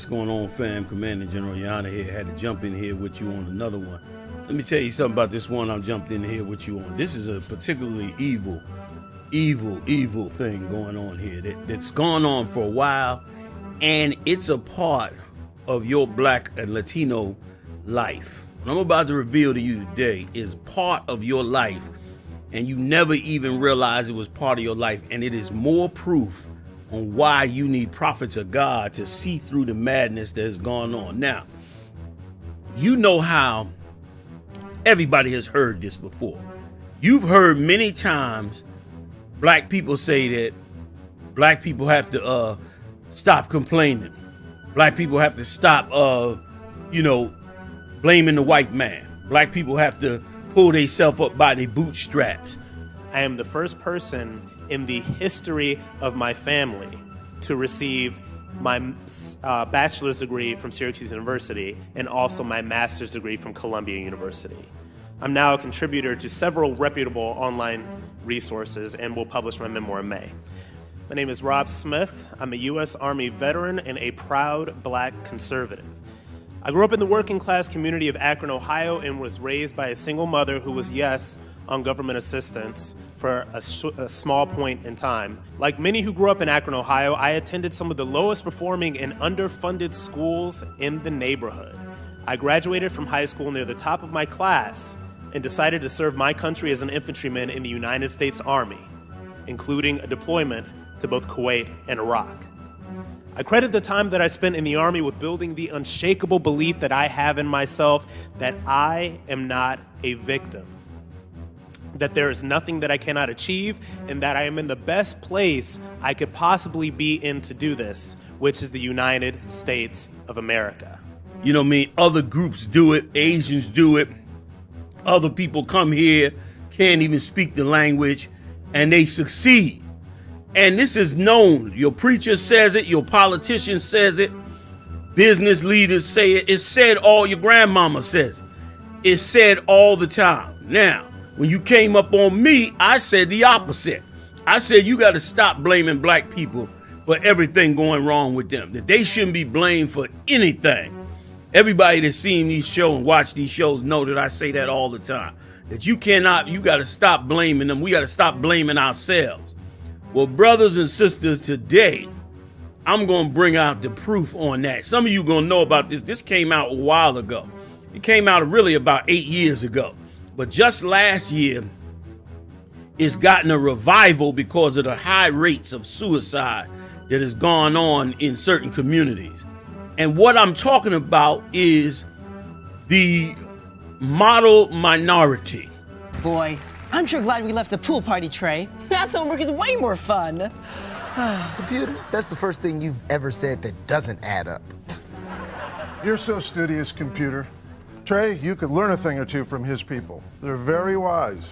What's going on, fam? Commander General Yahanna here. Had to jump in here with you on another one. Let me tell you something about this one I jumped in here with you on. This is a particularly evil thing going on here that's gone on for a while, and it's a part of your Black and Latino life. What I'm about to reveal to you today is part of your life, and you never even realized it was part of your life, and it is more proof on why you need prophets of God to see through the madness that has gone on. Now, you know how everybody has heard this before. You've heard many times black people say that black people have to stop complaining. Black people have to stop, blaming the white man. Black people have to pull themselves up by their bootstraps. I am the first person in the history of my family to receive my bachelor's degree from Syracuse University and also my master's degree from Columbia University. I'm now a contributor to several reputable online resources and will publish my memoir in May. My name is Rob Smith. I'm a U.S. Army veteran and a proud black conservative. I grew up in the working class community of Akron, Ohio, and was raised by a single mother who was, yes, on government assistance for a small point in time. Like many who grew up in Akron, Ohio, I attended some of the lowest performing and underfunded schools in the neighborhood. I graduated from high school near the top of my class and decided to serve my country as an infantryman in the United States Army, including a deployment to both Kuwait and Iraq. I credit the time that I spent in the Army with building the unshakable belief that I have in myself that I am not a victim, that there is nothing that I cannot achieve, and that I am in the best place I could possibly be in to do this, which is the United States of America. You know what I mean? Other groups do it, Asians do it. Other people come here, can't even speak the language, and they succeed. And this is known. Your preacher says it, your politician says it, business leaders say it. It's said all, your grandmama says it. It's said all the time. Now, when you came up on me, I said the opposite. I said you got to stop blaming black people for everything going wrong with them, that they shouldn't be blamed for anything. Everybody that's seen these shows and watched these shows know that I say that all the time, that you got to stop blaming them. We got to stop blaming ourselves. Well, brothers and sisters, today, I'm going to bring out the proof on that. Some of you going to know about this. This came out a while ago. It came out really about 8 years ago. But just last year, it's gotten a revival because of the high rates of suicide that has gone on in certain communities. And what I'm talking about is the model minority. Boy, I'm sure glad we left the pool party, Trey. Math homework is way more fun. Computer, that's the first thing you've ever said that doesn't add up. You're so studious, Computer. Trey, you could learn a thing or two from his people. They're very wise.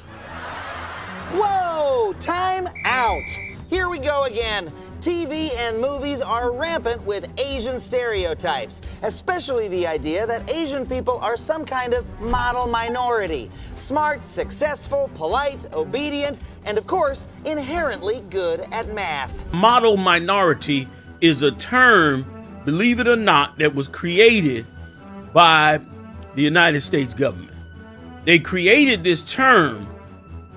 Whoa! Time out! Here we go again. TV and movies are rampant with Asian stereotypes, especially the idea that Asian people are some kind of model minority. Smart, successful, polite, obedient, and of course, inherently good at math. Model minority is a term, believe it or not, that was created by the United States government. They created this term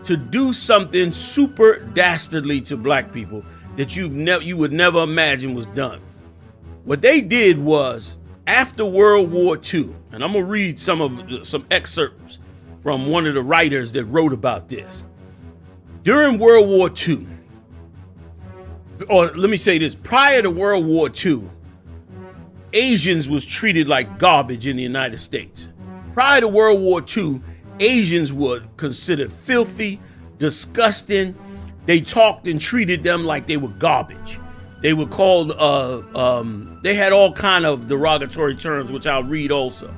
to do something super dastardly to black people that you would never imagine was done. What they did was, after World War II, and I'm gonna read some excerpts from one of the writers that wrote about this. During World War II, or let me say this, prior to World War II, Asians was treated like garbage in the United States. Prior to World War II, Asians were considered filthy, disgusting. They talked and treated them like they were garbage. They were called, they had all kind of derogatory terms, which I'll read also.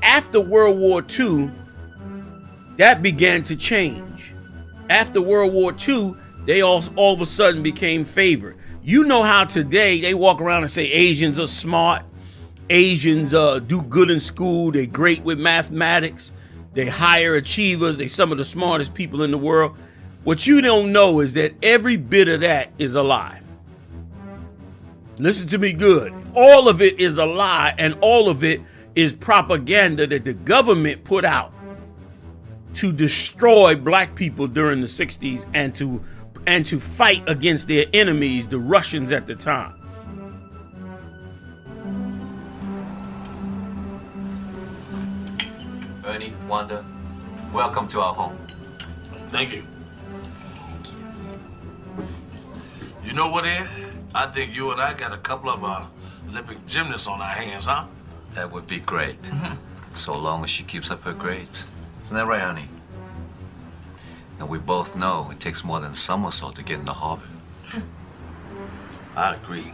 After World War II, that began to change. After World War II, they all of a sudden became favored. You know how today they walk around and say Asians are smart, Asians do good in school, they're great with mathematics, they higher achievers, they're some of the smartest people in the world. What you don't know is that every bit of that is a lie. Listen to me good. all of it is a lie, and all of it is propaganda that the government put out to destroy black people during the 60s and to fight against their enemies, the Russians at the time. Ernie, Wanda, welcome to our home. Thank you. You know what, Ed? I think you and I got a couple of Olympic gymnasts on our hands, huh? That would be great. So long as she keeps up her grades. Isn't that right, honey? Now, we both know it takes more than a somersault to get into Harvard. I agree.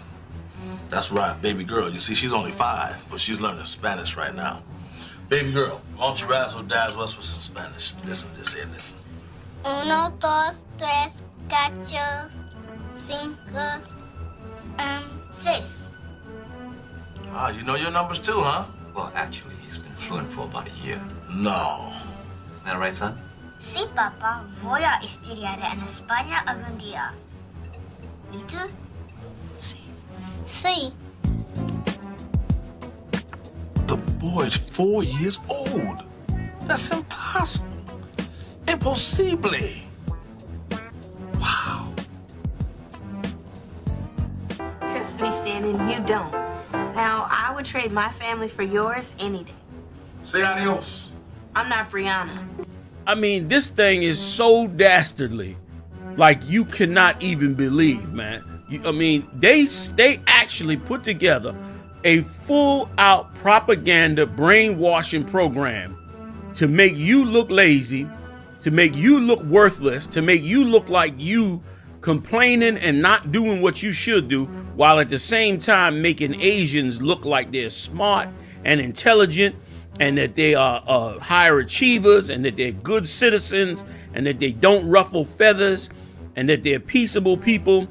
That's right, baby girl. You see, she's only 5, but she's learning Spanish right now. Baby girl, why don't you razzle dazzle us with some Spanish? Listen to this, Ed, listen. 1, 2, 3, 4, 5, 6. Ah, you know your numbers too, huh? Well, actually, he's been fluent for about a year. No. Isn't that right, son? Sí, papá. Voy a estudiar en España algún día. ¿Y tú? Sí. Sí. The boy's 4 years old. That's impossible. Impossible. Wow. Trust me, Shannon, you don't. Now, I would trade my family for yours any day. Say adios. I'm not Brianna. I mean, this thing is so dastardly, like you cannot even believe, man. I mean, they actually put together a full-out propaganda brainwashing program to make you look lazy, to make you look worthless, to make you look like you complaining and not doing what you should do, while at the same time making Asians look like they're smart and intelligent, and that they are higher achievers, and that they're good citizens, and that they don't ruffle feathers, and that they're peaceable people,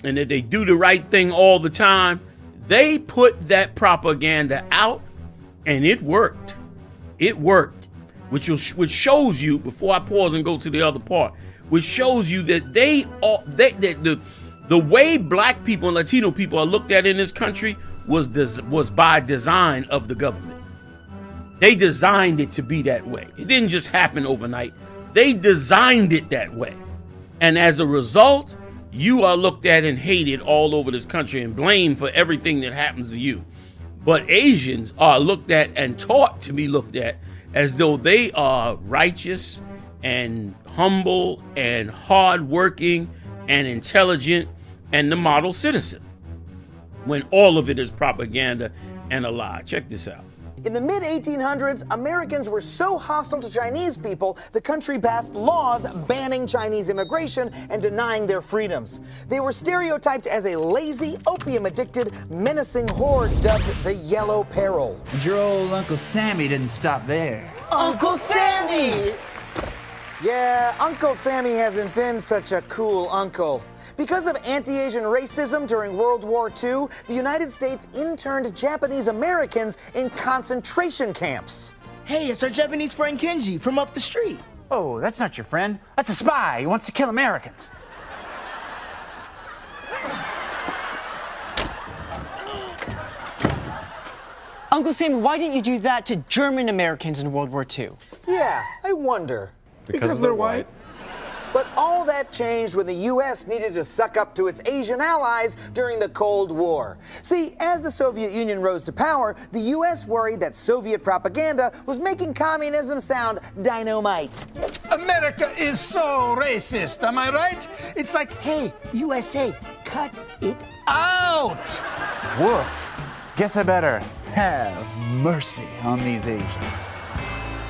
and that they do the right thing all the time. They put that propaganda out, and it worked. It worked, which shows you, before I pause and go to the other part, which shows you that the way black people and Latino people are looked at in this country was by design of the government. They designed it to be that way. It didn't just happen overnight. They designed it that way. And as a result, you are looked at and hated all over this country and blamed for everything that happens to you. But Asians are looked at and taught to be looked at as though they are righteous and humble and hardworking and intelligent and the model citizen, when all of it is propaganda and a lie. Check this out. In the mid-1800s, Americans were so hostile to Chinese people, the country passed laws banning Chinese immigration and denying their freedoms. They were stereotyped as a lazy, opium-addicted, menacing horde dubbed the Yellow Peril. And your old Uncle Sammy didn't stop there. Uncle Sammy! Yeah, Uncle Sammy hasn't been such a cool uncle. Because of anti-Asian racism during World War II, the United States interned Japanese Americans in concentration camps. Hey, it's our Japanese friend Kenji from up the street. Oh, that's not your friend. That's a spy. He wants to kill Americans. Uncle Sammy, why didn't you do that to German Americans in World War II? Yeah, I wonder. Because they're white. But all that changed when the U.S. needed to suck up to its Asian allies during the Cold War. See, as the Soviet Union rose to power, the U.S. worried that Soviet propaganda was making communism sound dynamite. America is so racist, am I right? It's like, hey, USA, cut it out. Woof. Guess I better have mercy on these Asians.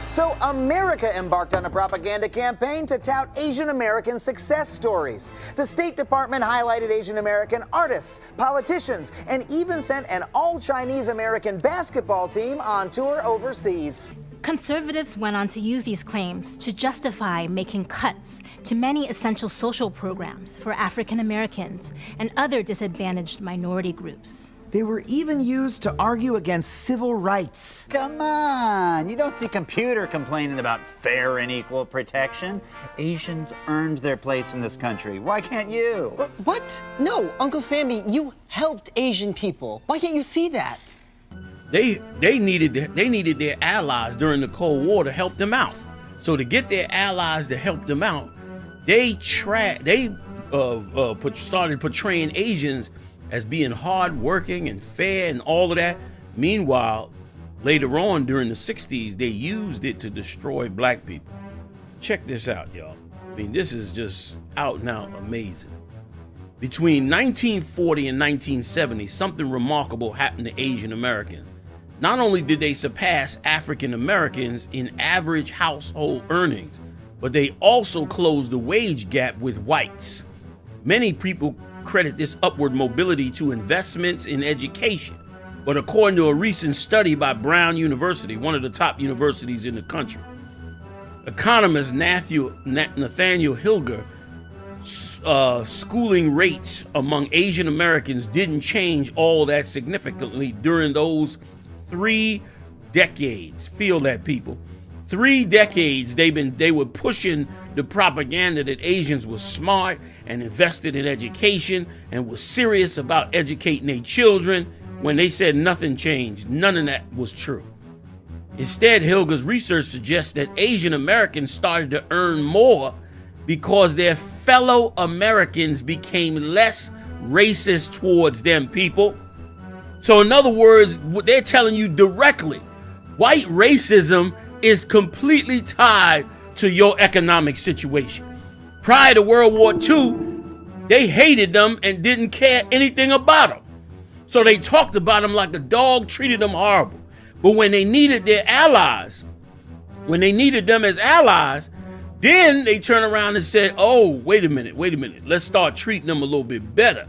So America embarked on a propaganda campaign to tout Asian American success stories. The State Department highlighted Asian American artists, politicians, and even sent an all-Chinese American basketball team on tour overseas. Conservatives went on to use these claims to justify making cuts to many essential social programs for African Americans and other disadvantaged minority groups. They were even used to argue against civil rights. Come on, you don't see computer complaining about fair and equal protection. Asians earned their place in this country. Why can't you? What? No, Uncle Sammy, you helped Asian people. Why can't you see that? They needed their allies during the Cold War to help them out. So to get their allies to help them out, they started portraying Asians as being hardworking and fair and all of that. Meanwhile, later on during the 60s, they used it to destroy black people. Check this out, y'all. I mean, this is just out and out amazing. Between 1940 and 1970, something remarkable happened to Asian Americans. Not only did they surpass African Americans in average household earnings, but they also closed the wage gap with whites. Many people credit this upward mobility to investments in education. But according to a recent study by Brown University, one of the top universities in the country, economist Nathaniel Hilger, schooling rates among Asian Americans didn't change all that significantly during those 3 decades. Feel that, people. 3 decades they were pushing the propaganda that Asians were smart and invested in education and was serious about educating their children. When they said nothing changed, none of that was true. Instead, Hilger's research suggests that Asian Americans started to earn more because their fellow Americans became less racist towards them, people. So in other words, they're telling you directly, white racism is completely tied to your economic situation. Prior to World War II, they hated them and didn't care anything about them. So they talked about them like a dog, treated them horrible. But when they needed their allies, when they needed them as allies, then they turn around and said, oh, wait a minute, let's start treating them a little bit better.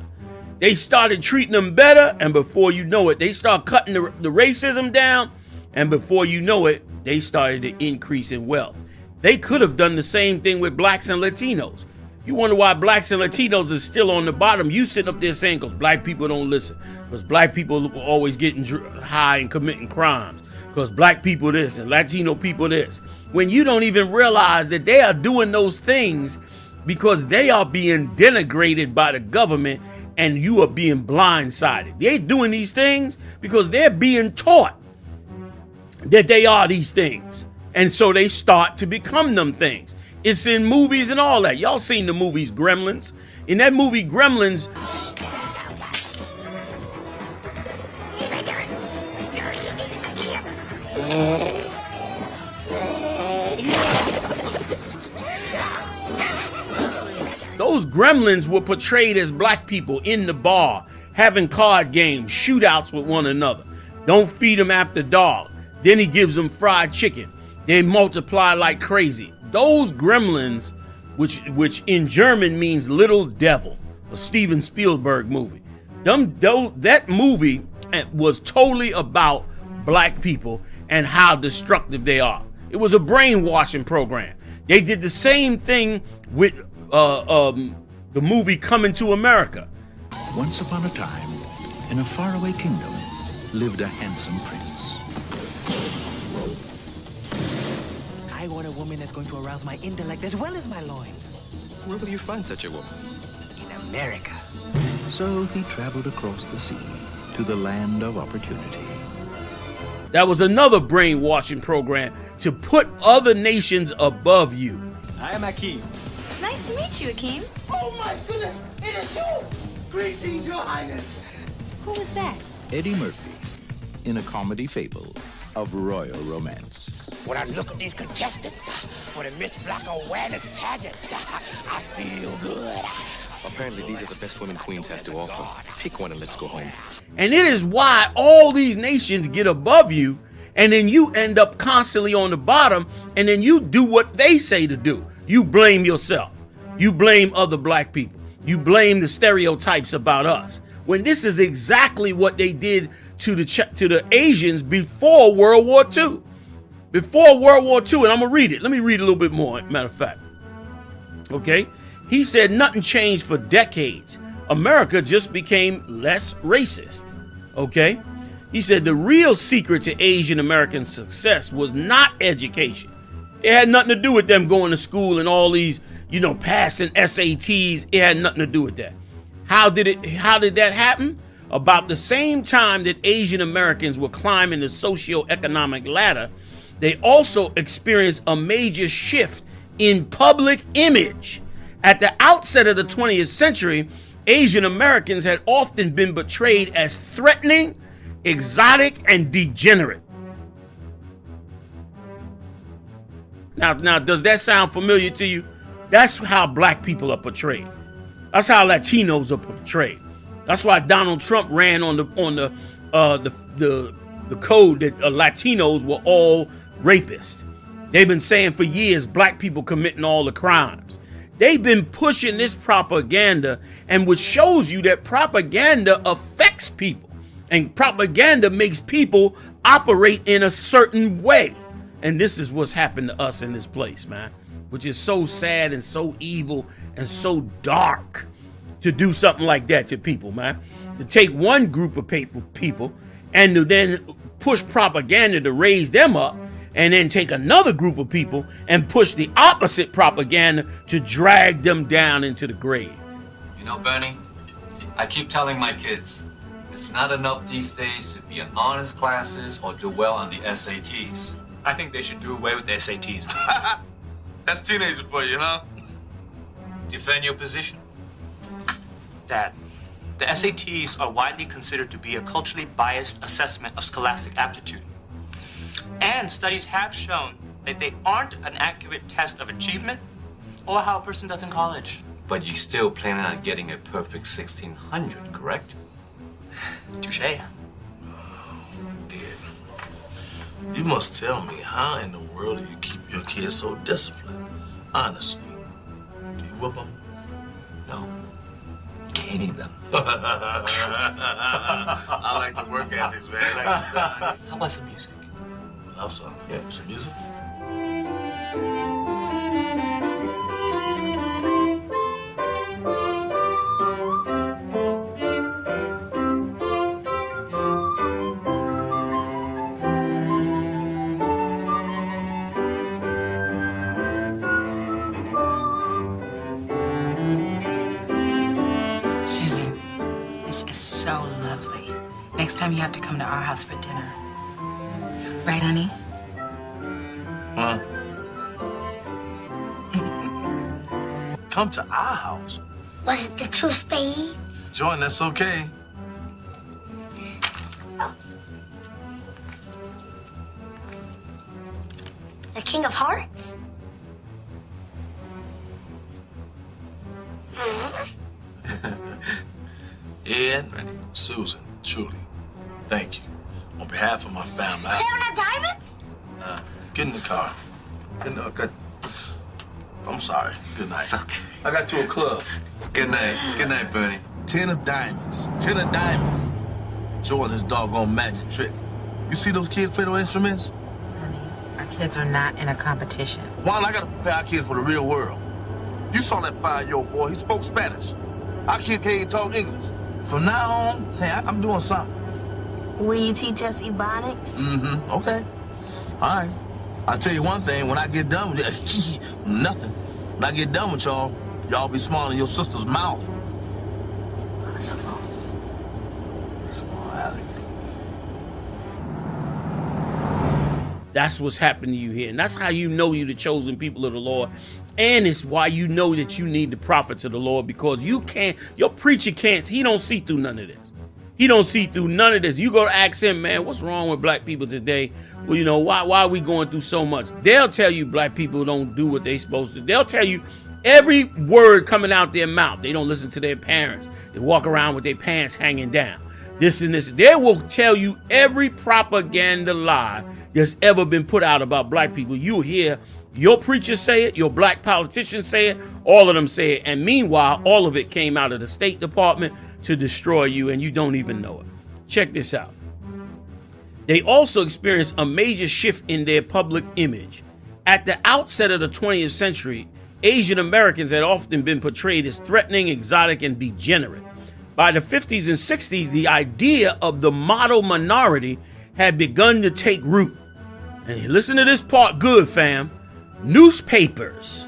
They started treating them better, and before you know it, they start cutting the racism down, and before you know it, they started to increase in wealth. They could have done the same thing with blacks and Latinos. You wonder why blacks and Latinos are still on the bottom. You sitting up there saying, because black people don't listen, because black people are always getting high and committing crimes, because black people this and Latino people this. When you don't even realize that they are doing those things because they are being denigrated by the government and you are being blindsided. They're doing these things because they're being taught that they are these things. And so they start to become them things. It's in movies and all that. Y'all seen the movies Gremlins. In that movie Gremlins, those gremlins were portrayed as black people in the bar, having card games, shootouts with one another. Don't feed them after dark. Then he gives them fried chicken. They multiply like crazy. Those gremlins, which in German means little devil, a Steven Spielberg movie. That movie was totally about black people and how destructive they are. It was a brainwashing program. They did the same thing with the movie Coming to America. Once upon a time, in a faraway kingdom, lived a handsome prince. I want a woman that's going to arouse my intellect as well as my loins. Where will you find such a woman? In America. So he traveled across the sea to the land of opportunity. That was another brainwashing program to put other nations above you. I am Akeem. Nice to meet you, Akeem. Oh my goodness, it is you! Greetings, Your Highness. Who was that? Eddie Murphy, in a comedy fable of royal romance. When I look at these contestants for the Miss Black Awareness pageant, I feel good. Apparently these are the best women Queens has to offer. Pick one and let's go home. And it is why all these nations get above you, and then you end up constantly on the bottom, and then you do what they say to do. You blame yourself. You blame other black people. You blame the stereotypes about us. When this is exactly what they did to the Asians before World War II. Before World War II, and I'm going to read it. Let me read a little bit more, matter of fact. Okay? He said nothing changed for decades. America just became less racist. Okay? He said the real secret to Asian American success was not education. It had nothing to do with them going to school and all these, passing SATs. It had nothing to do with that. How did that happen? About the same time that Asian Americans were climbing the socioeconomic ladder, they also experienced a major shift in public image. At the outset of the 20th century, Asian Americans had often been portrayed as threatening, exotic, and degenerate. Now, does that sound familiar to you? That's how black people are portrayed. That's how Latinos are portrayed. That's why Donald Trump ran on the code that Latinos were all rapists. They've been saying for years black people committing all the crimes. They've been pushing this propaganda, and which shows you that propaganda affects people, and propaganda makes people operate in a certain way. And this is what's happened to us in this place, man, which is so sad and so evil and so dark to do something like that to people, man. To take one group of people and to then push propaganda to raise them up, and then take another group of people and push the opposite propaganda to drag them down into the grave. You know, Bernie, I keep telling my kids, it's not enough these days to be in honors classes or do well on the SATs. I think they should do away with the SATs. That's teenager for you, huh? Defend your position. Dad, the SATs are widely considered to be a culturally biased assessment of scholastic aptitude. And studies have shown that they aren't an accurate test of achievement or how a person does in college. But you still planning on getting a perfect 1600, correct? Touché. You must tell me, how in the world do you keep your kids so disciplined? Honestly. Do you whoop them? No. Caning them. I like the work ethics, man. How about some music? Love song. Yeah, some music. Susie, this is so lovely. Next time you have to come to our house for dinner. Right, honey? Huh? Come to our house. Was it the two spades? Jordan, that's okay. The King of Hearts? Ed, Susan, truly, thank you. On behalf of my family. 7 of diamonds? Get in the car. Okay. I'm sorry. Good night. It's okay. I got you a club. Good night. Good night, Bernie. 10 of diamonds. 10 of diamonds. Jordan's doggone magic trick. You see those kids play those instruments? Honey, our kids are not in a competition. Juan, I gotta prepare our kids for the real world. You saw that 5-year-old boy. He spoke Spanish. Our kid can't even talk English. From now on, hey, I'm doing something. Will you teach us Ebonics? Mm-hmm. Okay. All right. I'll tell you one thing. When I get done with it, nothing. When I get done with y'all, y'all be smaller than your sister's mouth. Possible. Small Alex. That's what's happened to you here. And that's how you know you're the chosen people of the Lord. And it's why you know that you need the prophets of the Lord, because you can't, your preacher can't, he don't see through none of this. He don't see through none of this. You go to ask him, man, what's wrong with black people today? Well, you know, why are we going through so much? They'll tell you black people don't do what they're supposed to. They'll tell you every word coming out their mouth. They don't listen to their parents. They walk around with their pants hanging down. This and this. They will tell you every propaganda lie that's ever been put out about black people. You'll hear your preachers say it, your black politicians say it, all of them say it. And meanwhile, all of it came out of the State Department to destroy you, and you don't even know it. Check this out. They also experienced a major shift in their public image. At the outset of the 20th century, Asian Americans had often been portrayed as threatening, exotic, and degenerate. By the 50s and 60s, the idea of the model minority had begun to take root. And listen to this part good, fam. Newspapers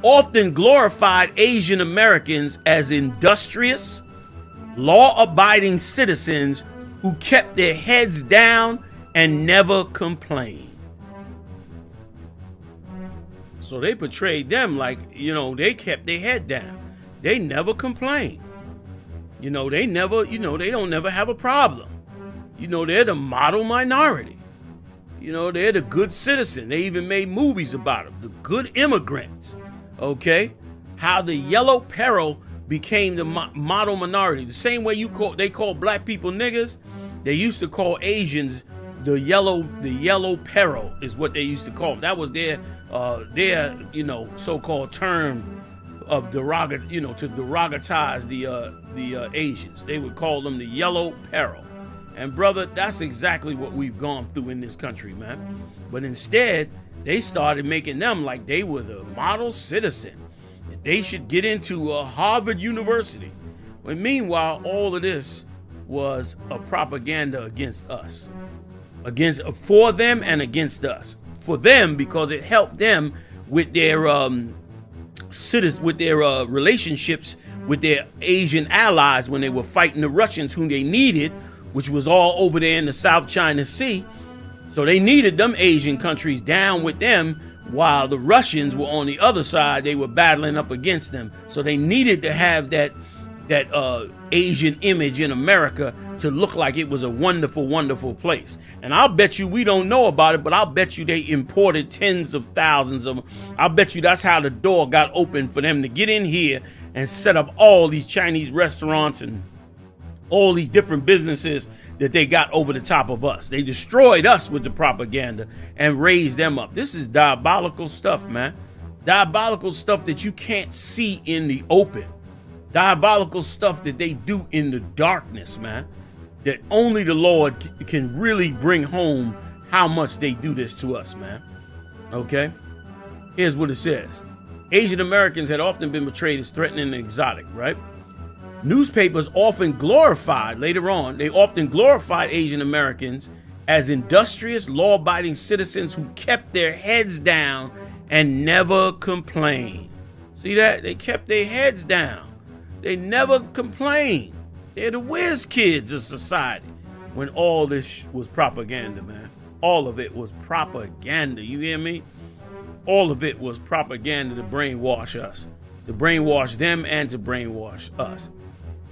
often glorified Asian Americans as industrious, law-abiding citizens who kept their heads down and never complained. So they portrayed them like, they kept their head down. They never complained. They don't never have a problem. They're the model minority. They're the good citizen. They even made movies about them, the good immigrants. Okay? How the yellow peril became the model minority. The same way they call black people niggers, they used to call Asians the yellow peril is what they used to call them. That was their so-called term of to derogotize the Asians. They would call them the yellow peril. And brother, that's exactly what we've gone through in this country, man. But instead, they started making them like they were the model citizen. They should get into Harvard University. When meanwhile, all of this was a propaganda against us. For them and against us. For them, because it helped them with their relationships with their Asian allies when they were fighting the Russians, whom they needed, which was all over there in the South China Sea. So they needed them Asian countries down with them, while the Russians were on the other side. They were battling up against them. So they needed to have that Asian image in America to look like it was a wonderful, wonderful place. And I'll bet you we don't know about it, but I'll bet you they imported tens of thousands of them. I'll bet you that's how the door got open for them to get in here and set up all these Chinese restaurants and all these different businesses that they got over the top of us. They destroyed us with the propaganda and raised them up. This is diabolical stuff, man. Diabolical stuff that you can't see in the open. Diabolical stuff that they do in the darkness, man. That only the Lord can really bring home how much they do this to us, man. Okay? Here's what it says. Asian Americans had often been portrayed as threatening and exotic, right? Newspapers often glorified, later on, they often glorified Asian Americans as industrious, law-abiding citizens who kept their heads down and never complained. See that? They kept their heads down. They never complained. They're the whiz kids of society. When all this was propaganda, man. All of it was propaganda. You hear me? All of it was propaganda to brainwash us. To brainwash them and to brainwash us.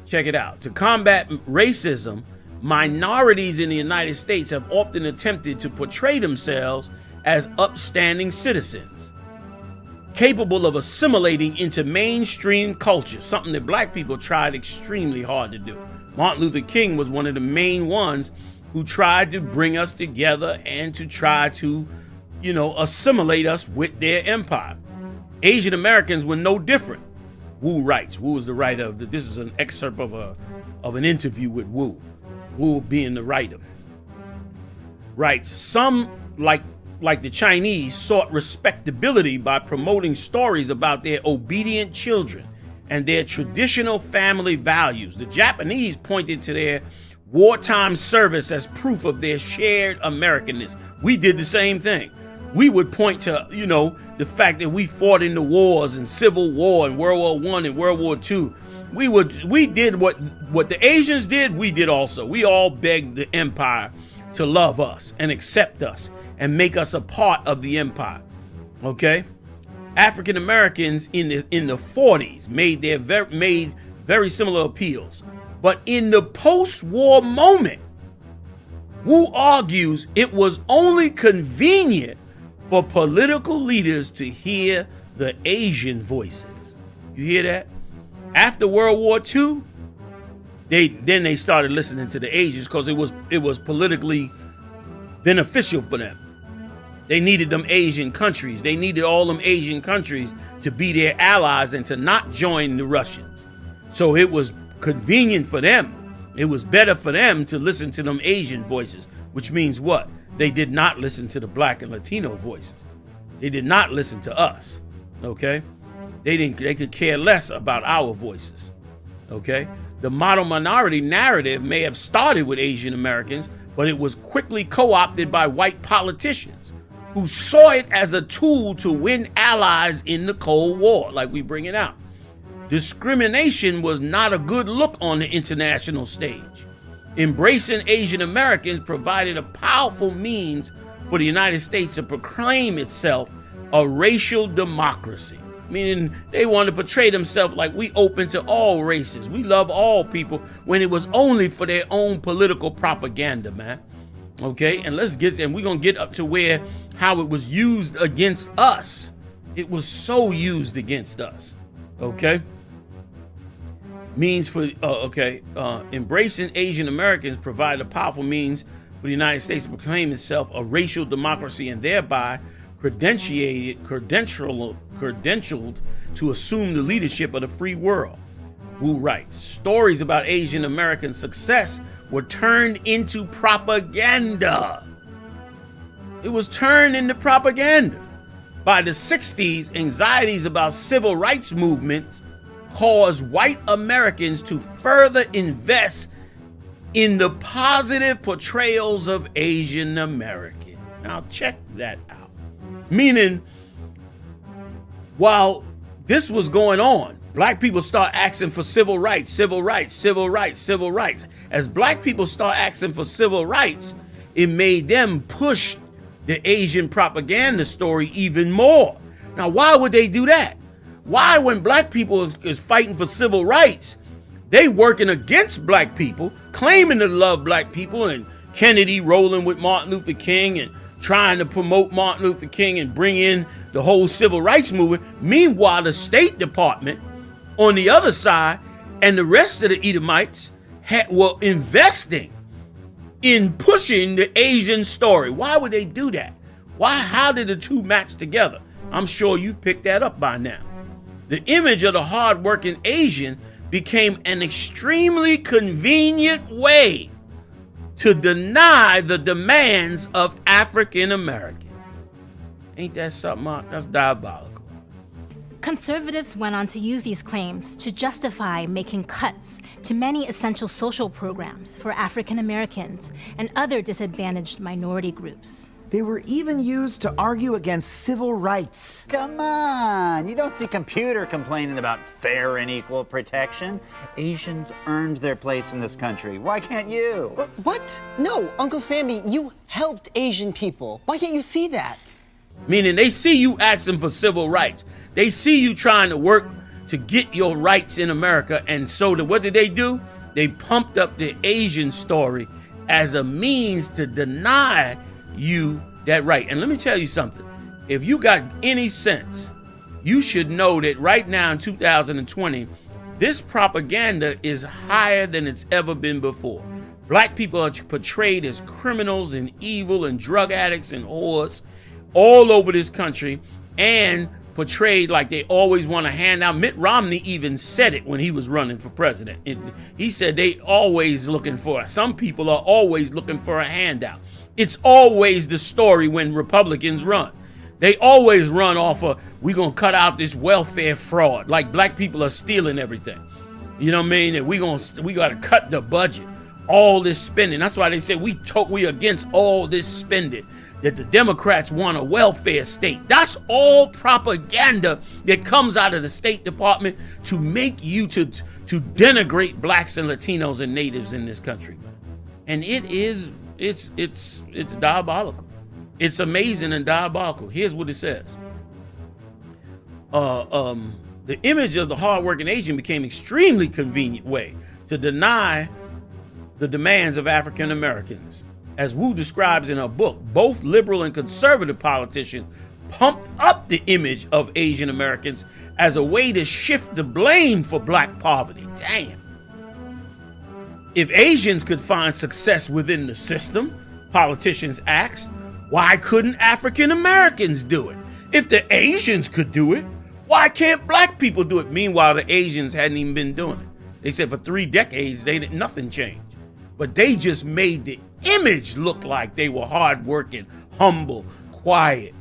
Check it out. To combat racism, minorities in the United States have often attempted to portray themselves as upstanding citizens, capable of assimilating into mainstream culture, something that black people tried extremely hard to do. Martin Luther King was one of the main ones who tried to bring us together and to try to, assimilate us with their empire. Asian Americans were no different. Wu writes. Wu is the writer of this is an excerpt of an interview with Wu. Wu being the writer. Writes, some, like the Chinese, sought respectability by promoting stories about their obedient children and their traditional family values. The Japanese pointed to their wartime service as proof of their shared Americanness. We did the same thing. We would point to, the fact that we fought in the wars and Civil War and World War I and World War II. We did what the Asians did, we did also. We all begged the empire to love us and accept us and make us a part of the empire. Okay? African Americans in the 40s made very similar appeals. But in the post-war moment, Wu argues it was only convenient for political leaders to hear the Asian voices. You hear that? After World War II, they started listening to the Asians because it was politically beneficial for them. They needed them Asian countries. They needed all them Asian countries to be their allies and to not join the Russians. So it was convenient for them. It was better for them to listen to them Asian voices, which means what? They did not listen to the black and Latino voices. They did not listen to us. Okay? They could care less about our voices. Okay? The model minority narrative may have started with Asian Americans, but it was quickly co-opted by white politicians who saw it as a tool to win allies in the Cold War, like we bring it out. Discrimination was not a good look on the international stage. Embracing Asian Americans provided a powerful means for the United States to proclaim itself a racial democracy, meaning they want to portray themselves like we open to all races, we love all people, when it was only for their own political propaganda, man. Okay, and we're gonna get up to how it was used against us. It was so used against us. Okay. Embracing Asian Americans provided a powerful means for the United States to proclaim itself a racial democracy and thereby credentialed to assume the leadership of the free world. Wu writes, stories about Asian American success were turned into propaganda. It was turned into propaganda. By the 60s, anxieties about civil rights movements caused white Americans to further invest in the positive portrayals of Asian Americans. Now check that out. Meaning, while this was going on, black people start asking for civil rights, civil rights, civil rights, civil rights. As black people start asking for civil rights, it made them push the Asian propaganda story even more. Now, why would they do that? Why, when black people is fighting for civil rights, they working against black people, claiming to love black people, and Kennedy rolling with Martin Luther King and trying to promote Martin Luther King and bring in the whole civil rights movement. Meanwhile, the State Department on the other side and the rest of the Edomites were investing in pushing the Asian story. Why would they do that? How did the two match together? I'm sure you've picked that up by now. The image of the hardworking Asian became an extremely convenient way to deny the demands of African Americans. Ain't that something, Mark? That's diabolical. Conservatives went on to use these claims to justify making cuts to many essential social programs for African Americans and other disadvantaged minority groups. They were even used to argue against civil rights. Come on, you don't see Computer complaining about fair and equal protection. Asians earned their place in this country. Why can't you? What? No, Uncle Sammy, you helped Asian people. Why can't you see that? Meaning they see you asking for civil rights. They see you trying to work to get your rights in America. And so what did they do? They pumped up the Asian story as a means to deny you that right. And let me tell you something. If you got any sense, you should know that right now in 2020, this propaganda is higher than it's ever been before. Black people are portrayed as criminals and evil and drug addicts and whores all over this country, and portrayed like they always want a handout. Mitt Romney even said it when he was running for president. He said some people are always looking for a handout. It's always the story when Republicans run. They always run off of, we're going to cut out this welfare fraud, like black people are stealing everything. You know what I mean? And we got to cut the budget, all this spending. That's why they say we against all this spending, that the Democrats want a welfare state. That's all propaganda that comes out of the State Department to make you to denigrate blacks and Latinos and natives in this country. And it's diabolical. It's amazing and diabolical. Here's what it says. The image of the hardworking Asian became extremely convenient way to deny the demands of African Americans. As Wu describes in her book, both liberal and conservative politicians pumped up the image of Asian Americans as a way to shift the blame for black poverty. Damn. If Asians could find success within the system, politicians asked, why couldn't African Americans do it? If the Asians could do it, why can't black people do it? Meanwhile, the Asians hadn't even been doing it. They said for 3 decades, nothing changed. But they just made the image look like they were hardworking, humble, quiet,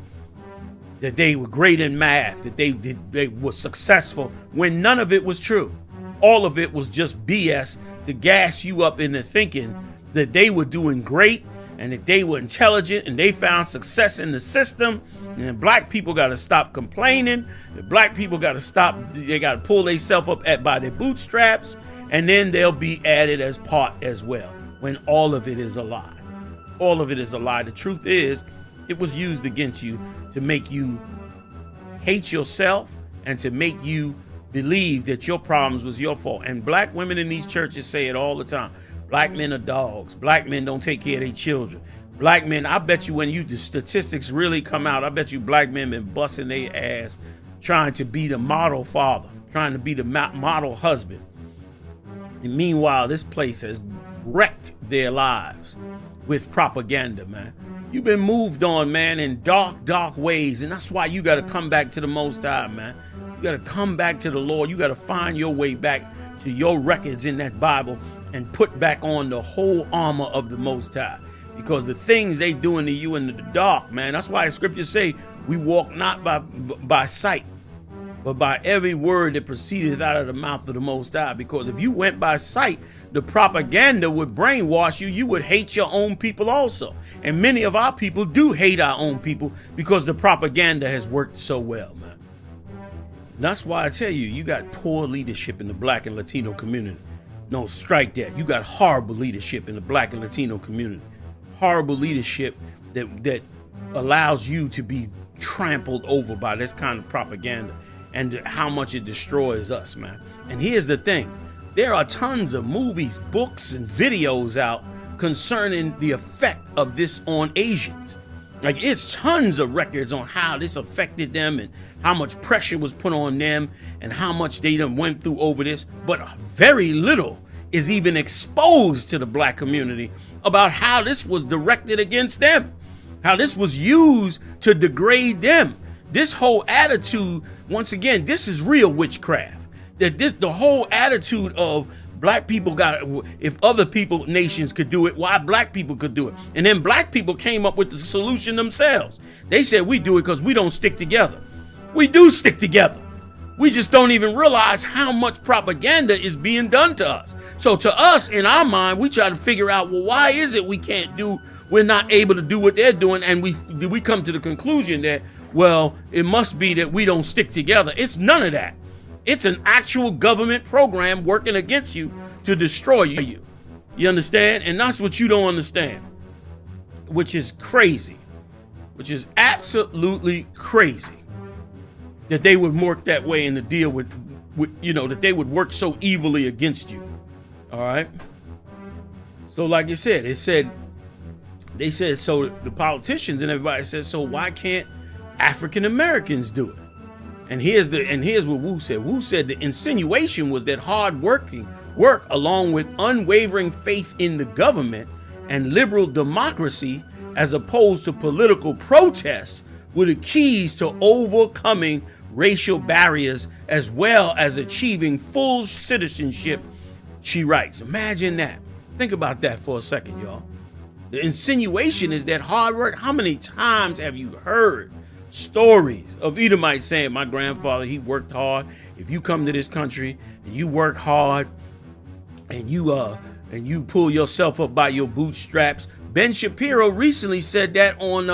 that they were great in math, that they were successful, when none of it was true. all of it was just BS to gas you up into thinking that they were doing great and that they were intelligent and they found success in the system. And black people got to stop complaining. The black people got to stop. They got to pull themselves up by their bootstraps, and then they'll be added as part as well, when all of it is a lie. All of it is a lie. The truth is, it was used against you to make you hate yourself and to make you believe that your problems was your fault. And black women in these churches say it all the time. Black men are dogs. Black men don't take care of their children. Black men, I bet you when the statistics really come out, I bet you black men been busting their ass trying to be the model father, trying to be the model husband. And meanwhile, this place has wrecked their lives with propaganda, man. You've been moved on, man, in dark, dark ways. And that's why you got to come back to the Most High, man. You got to come back to the Lord. You got to find your way back to your records in that Bible and put back on the whole armor of the Most High. Because the things they doing to you in the dark, man, that's why the scriptures say we walk not by sight, but by every word that proceeded out of the mouth of the Most High. Because if you went by sight, the propaganda would brainwash you. You would hate your own people also. And many of our people do hate our own people because the propaganda has worked so well, man. And that's why I tell you, you got poor leadership in the black and Latino community. No, strike that. You got horrible leadership in the black and Latino community. Horrible leadership that allows you to be trampled over by this kind of propaganda and how much it destroys us, man. And here's the thing. There are tons of movies, books, and videos out concerning the effect of this on Asians. Like, it's tons of records on how this affected them and how much pressure was put on them and how much they done went through over this. But very little is even exposed to the black community about how this was directed against them, how this was used to degrade them. This whole attitude, once again, this is real witchcraft. The whole attitude of black people if other nations could do it, why black people could do it? And then black people came up with the solution themselves. They said we do it because we don't stick together. We do stick together. We just don't even realize how much propaganda is being done to us. So to us, in our mind, we try to figure out, well, why is it we're not able to do what they're doing? And we come to the conclusion that, well, it must be that we don't stick together. It's none of that. It's an actual government program working against you to destroy you. You understand? And that's what you don't understand, which is crazy, which is absolutely crazy that they would work that way in the deal with that they would work so evilly against you. All right. So like you said, they said, so the politicians and everybody says, so why can't African Americans do it? And here's what Wu said. Wu said the insinuation was that hard work along with unwavering faith in the government and liberal democracy, as opposed to political protests, were the keys to overcoming racial barriers as well as achieving full citizenship, she writes. Imagine that. Think about that for a second, y'all. The insinuation is that hard work. How many times have you heard stories of Edomites saying, my grandfather, he worked hard. If you come to this country and you work hard and you pull yourself up by your bootstraps. Ben Shapiro recently said that on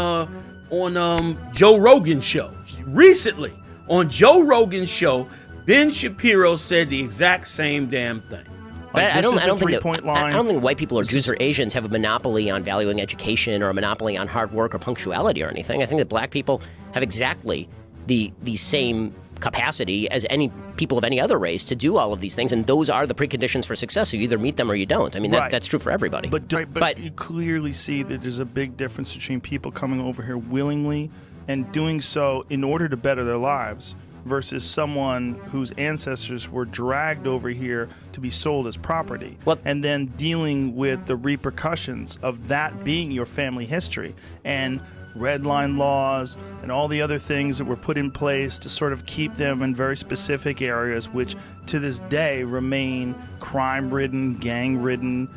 Joe Rogan's show. Recently on Joe Rogan's show, Ben Shapiro said the exact same damn thing. But I don't think white people or Jews or Asians have a monopoly on valuing education or a monopoly on hard work or punctuality or anything. I think that black people have exactly the same capacity as any people of any other race to do all of these things, and those are the preconditions for success. So you either meet them or you don't. I mean, that's true for everybody. But you clearly see that there's a big difference between people coming over here willingly and doing so in order to better their lives versus someone whose ancestors were dragged over here to be sold as property, and then dealing with the repercussions of that being your family history and red line laws and all the other things that were put in place to sort of keep them in very specific areas, which to this day remain crime-ridden, gang-ridden,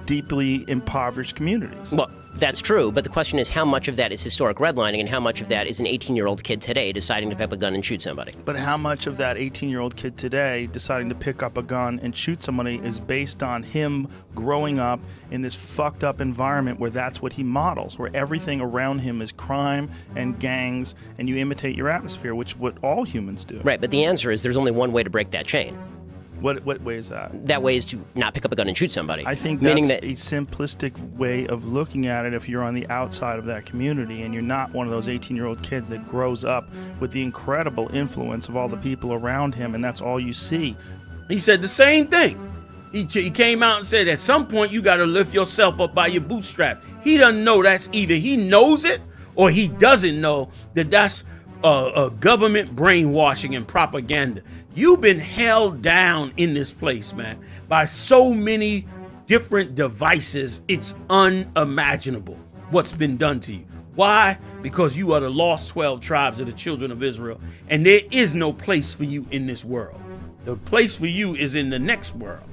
deeply impoverished communities. Well, That's true, but the question is how much of that is historic redlining and how much of that is an 18-year-old kid today deciding to pick up a gun and shoot somebody? But how much of that 18-year-old kid today deciding to pick up a gun and shoot somebody is based on him growing up in this fucked up environment where that's what he models, where everything around him is crime and gangs, and you imitate your atmosphere, which what all humans do. Right, but the answer is there's only one way to break that chain. What way is that? That way is to not pick up a gun and shoot somebody. I think meaning that's that a simplistic way of looking at it if you're on the outside of that community and you're not one of those 18-year-old kids that grows up with the incredible influence of all the people around him, and that's all you see. He said the same thing. He came out and said at some point you got to lift yourself up by your bootstraps. He doesn't know that's either he knows it or he doesn't know that that's government brainwashing and propaganda. You've been held down in this place, man, by so many different devices. It's unimaginable what's been done to you. Why? Because you are the lost 12 tribes of the children of Israel, and there is no place for you in this world. The place for you is in the next world.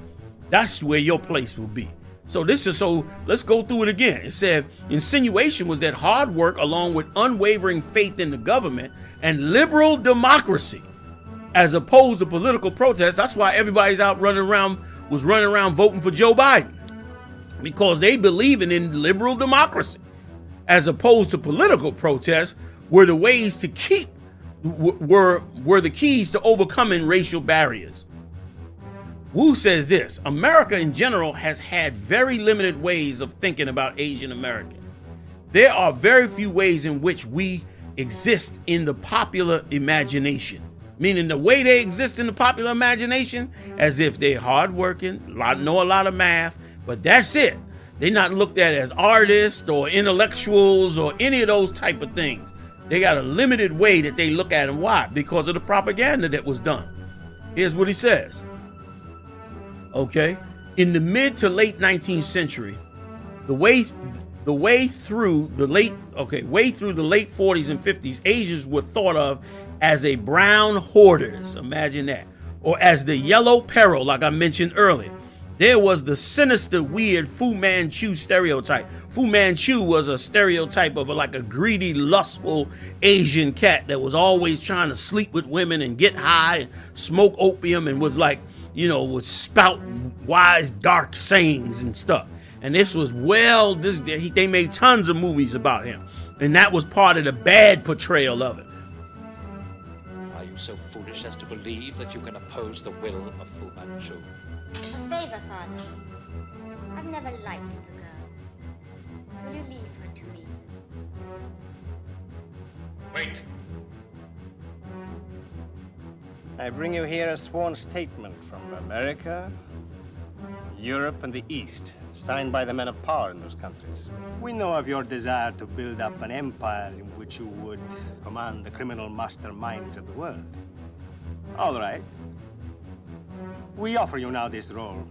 That's where your place will be. So let's go through it again. It said insinuation was that hard work along with unwavering faith in the government and liberal democracy as opposed to political protest. That's why everybody's out running around voting for Joe Biden, because they believe in liberal democracy as opposed to political protest were the ways to were the keys to overcoming racial barriers. Wu says this: America in general has had very limited ways of thinking about Asian American. There are very few ways in which we exist in the popular imagination. Meaning the way they exist in the popular imagination, as if they're hardworking, know a lot of math, but that's it. They're not looked at as artists or intellectuals or any of those type of things. They got a limited way that they look at them. Why? Because of the propaganda that was done. Here's what he says. Okay, in the mid to late 19th century, the way through the late 40s and 50s, Asians were thought of as a brown hoarders, imagine that, or as the yellow peril, like I mentioned earlier. There was the sinister, weird Fu Manchu stereotype. Fu Manchu was a stereotype of like a greedy, lustful Asian cat that was always trying to sleep with women and get high and smoke opium and was like, would spout wise, dark sayings and stuff. And this was they made tons of movies about him. And that was part of the bad portrayal of it. So foolish as to believe that you can oppose the will of Fu Manchu. A favor, Father. I've never liked the girl. Will you leave her to me? Wait. I bring you here a sworn statement from America, Europe, and the East, signed by the men of power in those countries. We know of your desire to build up an empire in which you would command the criminal masterminds of the world. All right. We offer you now this role,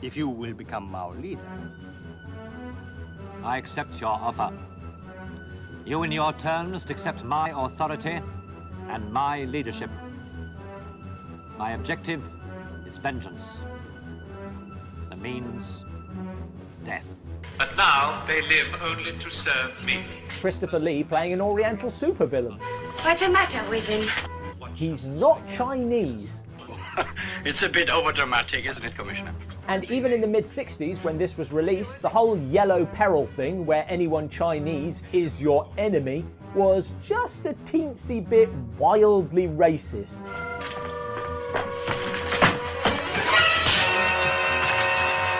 if you will become our leader. I accept your offer. You, in your turn, must accept my authority and my leadership. My objective is vengeance. The means, death. But now they live only to serve me. Christopher Lee playing an Oriental supervillain. What's the matter with him? He's not Chinese. It's a bit overdramatic, isn't it, Commissioner? And even in the mid-60s, when this was released, the whole yellow peril thing, where anyone Chinese is your enemy, was just a teensy bit wildly racist.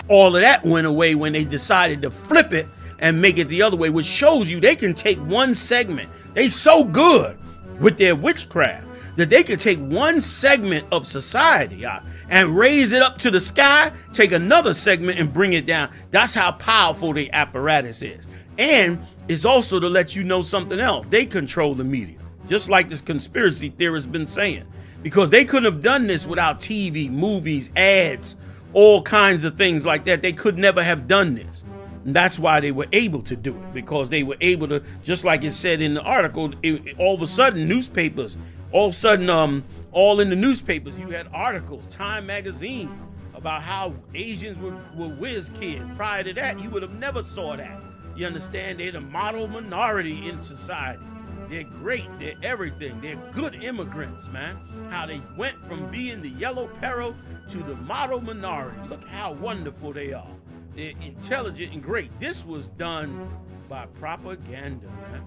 All of that went away when they decided to flip it and make it the other way, which shows you they can take one segment. They so good with their witchcraft that they could take one segment of society and raise it up to the sky, take another segment and bring it down. That's how powerful the apparatus is. And it's also to let you know something else. They control the media, just like this conspiracy theorist been saying, because they couldn't have done this without TV, movies, ads, all kinds of things like that. They could never have done this. And that's why they were able to do it, because they were able to, just like it said in the article, all of a sudden newspapers, all of a sudden, all in the newspapers, you had articles, Time magazine, about how Asians were whiz kids. Prior to that, you would have never saw that. You understand? They're the model minority in society. They're great. They're everything. They're good immigrants, man. How they went from being the yellow peril to the model minority. Look how wonderful they are. They're intelligent and great. This was done by propaganda, man.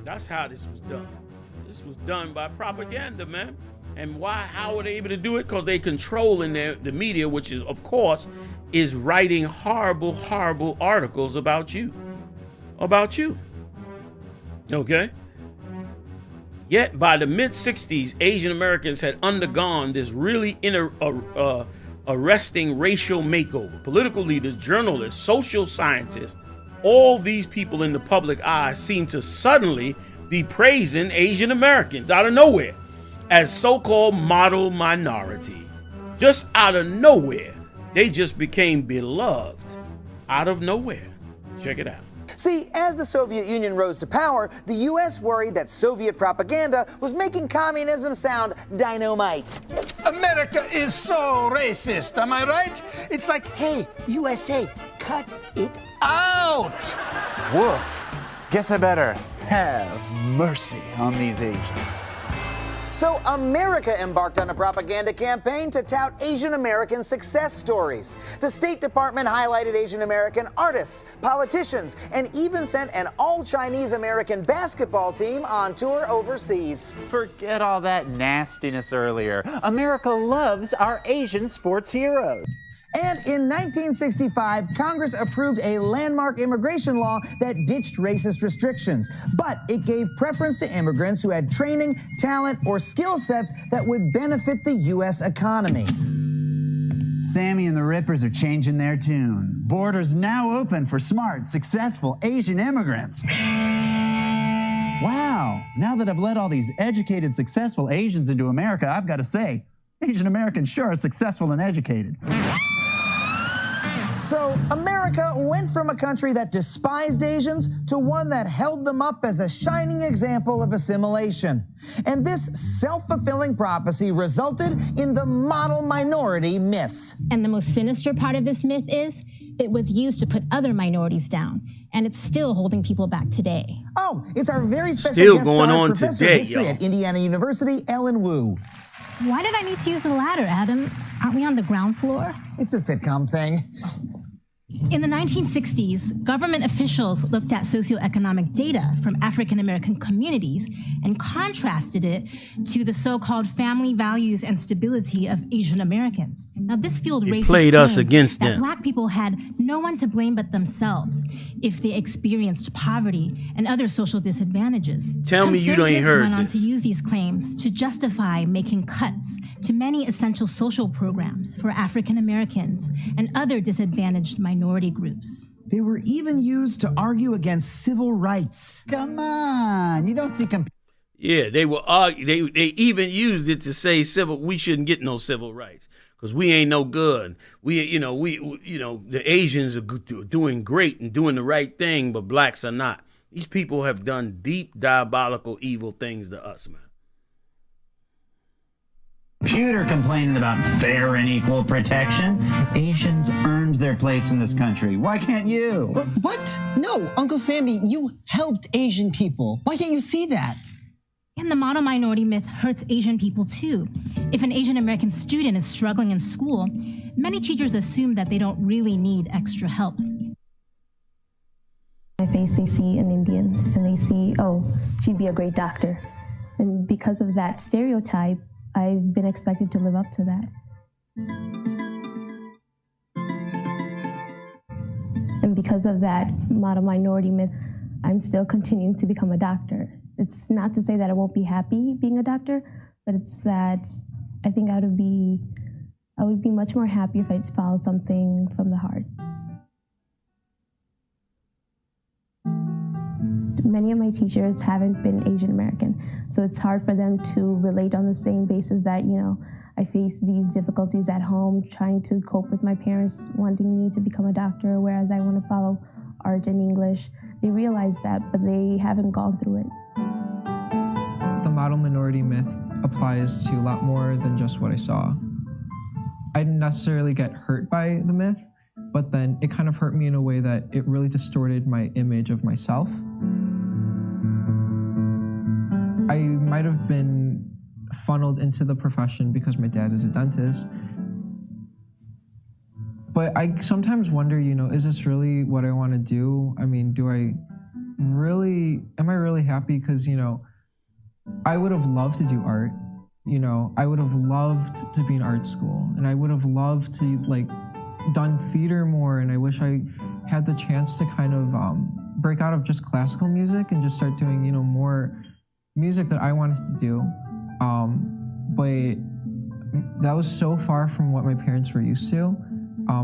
That's how this was done. This was done by propaganda, man. And why? How were they able to do it? Because they controlling the media, which is, of course, is writing horrible, horrible articles about you. About you. Okay? Yet by the mid-60s, Asian Americans had undergone this really arresting racial makeover. Political leaders, journalists, social scientists, all these people in the public eye seem to suddenly be praising Asian Americans out of nowhere as so-called model minorities. Just out of nowhere, they just became beloved out of nowhere. Check it out. See, as the Soviet Union rose to power, the U.S. worried that Soviet propaganda was making communism sound dynamite. America is so racist, am I right? It's like, hey, USA, cut it out. Woof. Guess I better have mercy on these Asians. So America embarked on a propaganda campaign to tout Asian American success stories. The State Department highlighted Asian American artists, politicians, and even sent an all-Chinese American basketball team on tour overseas. Forget all that nastiness earlier. America loves our Asian sports heroes. And in 1965, Congress approved a landmark immigration law that ditched racist restrictions, but it gave preference to immigrants who had training, talent, or skill sets that would benefit the U.S. economy. Sammy and the Rippers are changing their tune. Borders now open for smart, successful Asian immigrants. Wow, now that I've let all these educated, successful Asians into America, I've got to say, Asian Americans sure are successful and educated. So America went from a country that despised Asians to one that held them up as a shining example of assimilation. And this self-fulfilling prophecy resulted in the model minority myth. And the most sinister part of this myth is it was used to put other minorities down. And it's still holding people back today. Oh, it's our very special Still guest going star, on Professor today, of History y'all. at Indiana University, Ellen Wu. Why did I need to use the ladder, Adam? Aren't we on the ground floor? It's a sitcom thing. In the 1960s, government officials looked at socioeconomic data from African American communities and contrasted it to the so-called family values and stability of Asian Americans. Now, this fueled racist played us claims against that them. Black people had no one to blame but themselves if they experienced poverty and other social disadvantages. Tell me you ain't Conservatives heard went on this. to use these claims to justify making cuts to many essential social programs for African Americans and other disadvantaged minority groups. They were even used to argue against civil rights. Come on, you don't see Yeah, they were they even used it to say we shouldn't get no civil rights because we ain't no good. The Asians are doing great and doing the right thing, but blacks are not. These people have done deep, diabolical, evil things to us, man. Computer complaining about fair and equal protection. Asians earned their place in this country. Why can't you? What? No, Uncle Sammy, you helped Asian people. Why can't you see that? And the model minority myth hurts Asian people too. If an Asian American student is struggling in school, many teachers assume that they don't really need extra help. My face, they see an Indian and they see, oh, she'd be a great doctor. And because of that stereotype, I've been expected to live up to that. And because of that model minority myth, I'm still continuing to become a doctor. It's not to say that I won't be happy being a doctor, but it's that I think I would be much more happy if I just followed something from the heart. Many of my teachers haven't been Asian American, so it's hard for them to relate on the same basis that, I face these difficulties at home, trying to cope with my parents wanting me to become a doctor, whereas I want to follow art and English. They realize that, but they haven't gone through it. The model minority myth applies to a lot more than just what I saw. I didn't necessarily get hurt by the myth, but then it kind of hurt me in a way that it really distorted my image of myself. I might have been funneled into the profession because my dad is a dentist. But I sometimes wonder, is this really what I want to do? I mean, am I really happy? Because, I would have loved to do art. I would have loved to be in art school, and I would have loved to done theater more, and I wish I had the chance to kind of break out of just classical music and just start doing, more music that I wanted to do. But that was so far from what my parents were used to.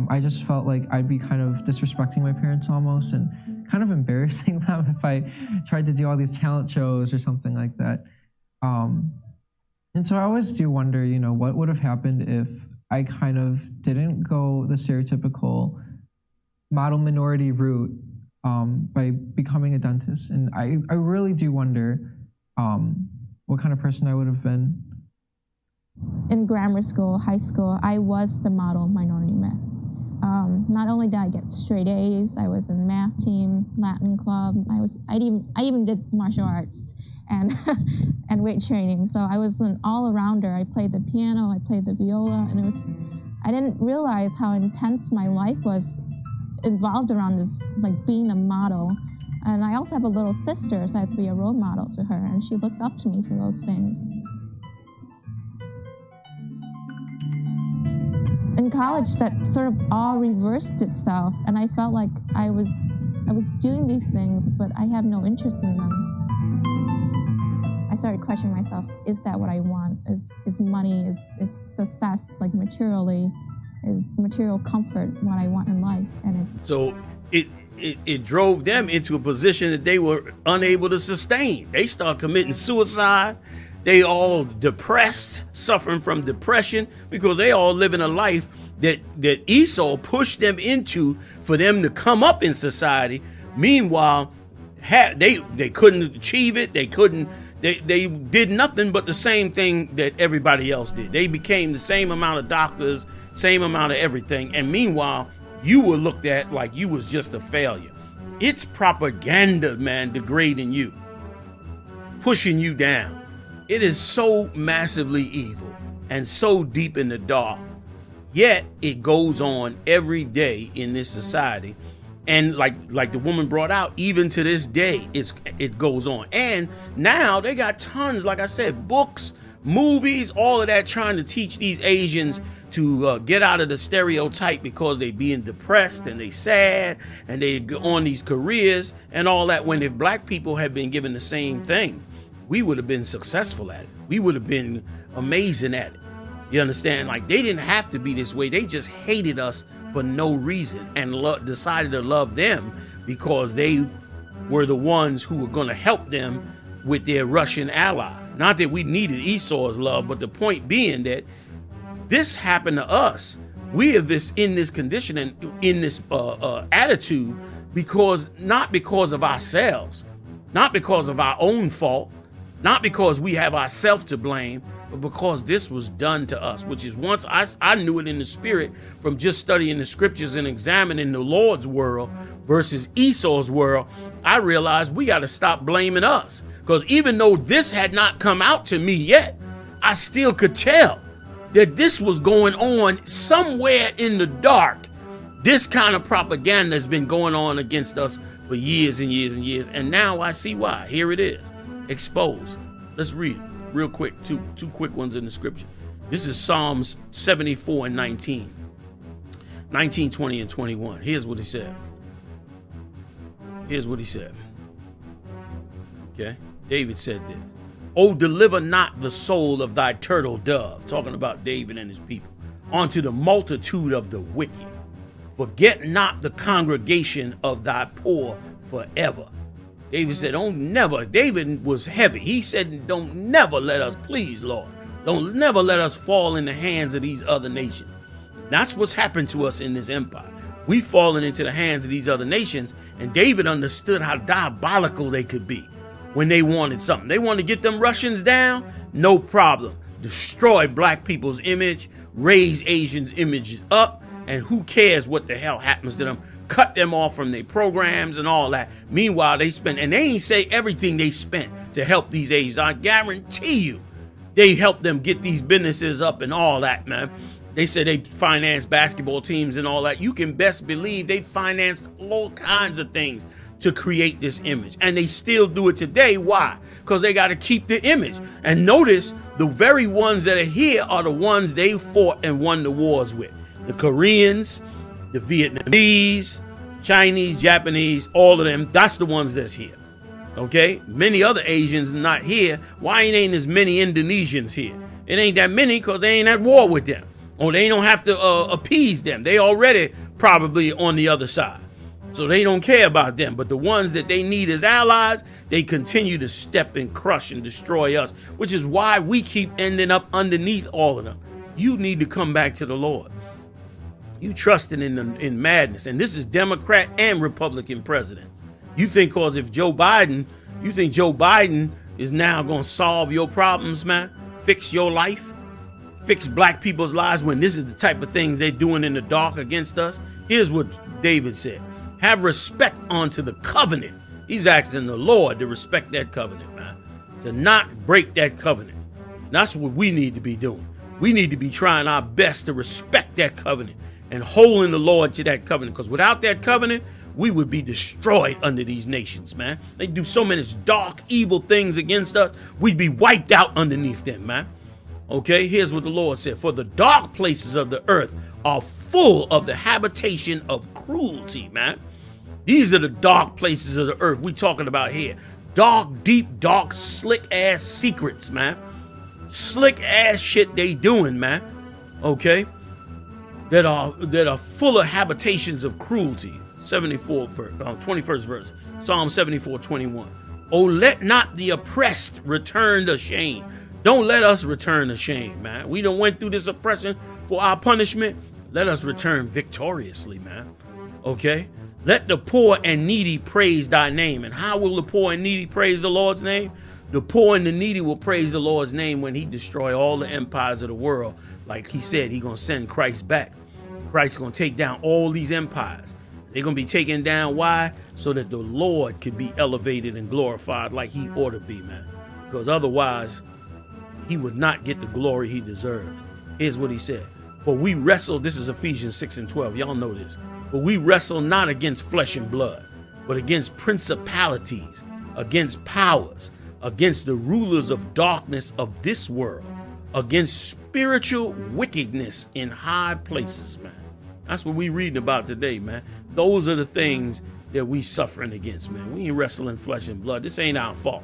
I just felt like I'd be kind of disrespecting my parents almost and kind of embarrassing them if I tried to do all these talent shows or something like that. And so I always do wonder, what would have happened if I kind of didn't go the stereotypical model minority route by becoming a dentist. And I really do wonder what kind of person I would have been. In grammar school, high school, I was the model minority myth. Not only did I get straight A's, I was in math team, Latin club. I even did martial arts and and weight training. So I was an all-arounder. I played the piano, I played the viola, and I didn't realize how intense my life was involved around this, being a model. And I also have a little sister, so I had to be a role model to her, and she looks up to me for those things. In college, that sort of all reversed itself, and I felt like I was doing these things, but I have no interest in them. I started questioning myself, is that what I want? Is money, is success, materially, is material comfort what I want in life? And So it drove them into a position that they were unable to sustain. They started committing suicide. They all depressed, suffering from depression, because they all living a life that Esau pushed them into for them to come up in society. Meanwhile, they couldn't achieve it. They did nothing but the same thing that everybody else did. They became the same amount of doctors, same amount of everything. And meanwhile, you were looked at like you was just a failure. It's propaganda, man, degrading you, pushing you down. It is so massively evil and so deep in the dark. Yet it goes on every day in this society. And like the woman brought out, even to this day, it goes on. And now they got tons, like I said, books, movies, all of that, trying to teach these Asians to get out of the stereotype because they being depressed and they sad and they go on these careers and all that. When if black people had been given the same thing, we would have been successful at it. We would have been amazing at it. You understand? They didn't have to be this way. They just hated us for no reason and decided to love them because they were the ones who were going to help them with their Russian allies. Not that we needed Esau's love, but the point being that this happened to us. We are in this condition and in this attitude not because of ourselves, not because of our own fault, not because we have ourselves to blame, but because this was done to us, which is once I knew it in the spirit from just studying the scriptures and examining the Lord's world versus Esau's world. I realized we got to stop blaming us, because even though this had not come out to me yet, I still could tell that this was going on somewhere in the dark. This kind of propaganda has been going on against us for years and years and years. And now I see why. Here it is, exposed. Let's read it real quick. Two quick ones in the scripture. This is Psalms 74 and 19. 19, 20, and 21. Here's what he said. Okay. David said this. Oh, deliver not the soul of thy turtle dove, talking about David and his people, unto the multitude of the wicked. Forget not the congregation of thy poor forever. David said, don't never, David was heavy. He said, don't never let us, please, Lord, don't never let us fall in the hands of these other nations. That's what's happened to us in this empire. We've fallen into the hands of these other nations, and David understood how diabolical they could be when they wanted something. They wanted to get them Russians down, no problem. Destroy black people's image, raise Asians' images up, and who cares what the hell happens to them? Cut them off from their programs and all that. Meanwhile, they spend, and they ain't say everything they spent to help these Asians. I guarantee you, they help them get these businesses up and all that, man. They said they finance basketball teams and all that. You can best believe they financed all kinds of things to create this image. And they still do it today. Why? Because they got to keep the image. And notice the very ones that are here are the ones they fought and won the wars with. The Koreans, the Vietnamese, Chinese, Japanese, all of them. That's the ones that's here. Okay? Many other Asians not here. Why ain't as many Indonesians here? It ain't that many because they ain't at war with them. Or they don't have to appease them. They already probably on the other side. So they don't care about them. But the ones that they need as allies, they continue to step and crush and destroy us, which is why we keep ending up underneath all of them. You need to come back to the Lord. You trusting in madness. And this is Democrat and Republican presidents. You think because if Joe Biden is now going to solve your problems, man, fix your life, fix black people's lives when this is the type of things they're doing in the dark against us. Here's what David said. Have respect unto the covenant. He's asking the Lord to respect that covenant, man. To not break that covenant. That's what we need to be doing. We need to be trying our best to respect that covenant and holding the Lord to that covenant. Because without that covenant, we would be destroyed under these nations, man. They do so many dark, evil things against us. We'd be wiped out underneath them, man. Okay, here's what the Lord said. For the dark places of the earth are full of the habitation of cruelty, man. These are the dark places of the earth we talking about here. Dark, deep, dark, slick ass secrets, man. Slick ass shit they doing, man. Okay? That are full of habitations of cruelty. 21st verse. Psalm 74:21. Oh, let not the oppressed return to shame. Don't let us return to shame, man. We done went through this oppression for our punishment. Let us return victoriously, man. Okay? Let the poor and needy praise thy name. And how will the poor and needy praise the Lord's name? The poor and the needy will praise the Lord's name when he destroy all the empires of the world. Like he said, he gonna send Christ back. Christ's gonna take down all these empires. They're gonna be taken down. Why? So that the Lord could be elevated and glorified like he ought to be, man. Because otherwise, he would not get the glory he deserved. Here's what he said. For we wrestle, this is Ephesians 6:12. Y'all know this. For we wrestle not against flesh and blood, but against principalities, against powers, against the rulers of darkness of this world, against spiritual wickedness in high places, man. That's what we reading about today, man. Those are the things that we suffering against, man. We ain't wrestling flesh and blood. This ain't our fault.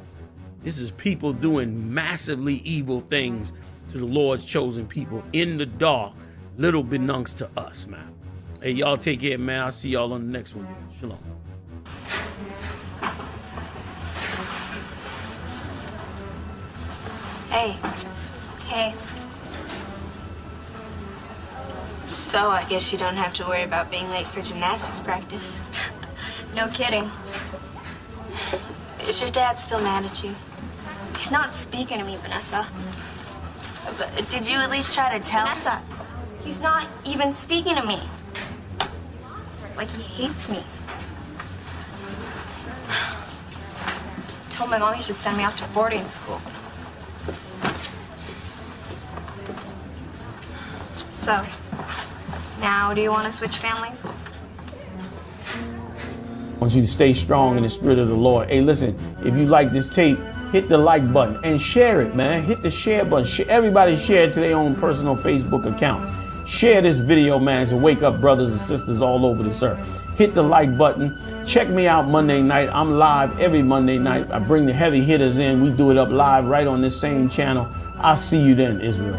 This is people doing massively evil things to the Lord's chosen people in the dark, little belongs to us, man. Hey, y'all take care, man. I'll see y'all on the next one. Shalom. Hey. Hey. So I guess you don't have to worry about being late for gymnastics practice. No kidding. Is your dad still mad at you? He's not speaking to me, Vanessa. But did you at least try to tell Vanessa, he's not even speaking to me. It's like he hates me. Told my mom he should send me off to boarding school. So, now do you want to switch families? I want you to stay strong in the spirit of the Lord. Hey, listen, if you like this tape, hit the like button and share it, man. Hit the share button. Everybody share it to their own personal Facebook accounts. Share this video, man, to wake up brothers and sisters all over this earth. Hit the like button. Check me out Monday night. I'm live every Monday night. I bring the heavy hitters in. We do it up live right on this same channel. I'll see you then, Israel.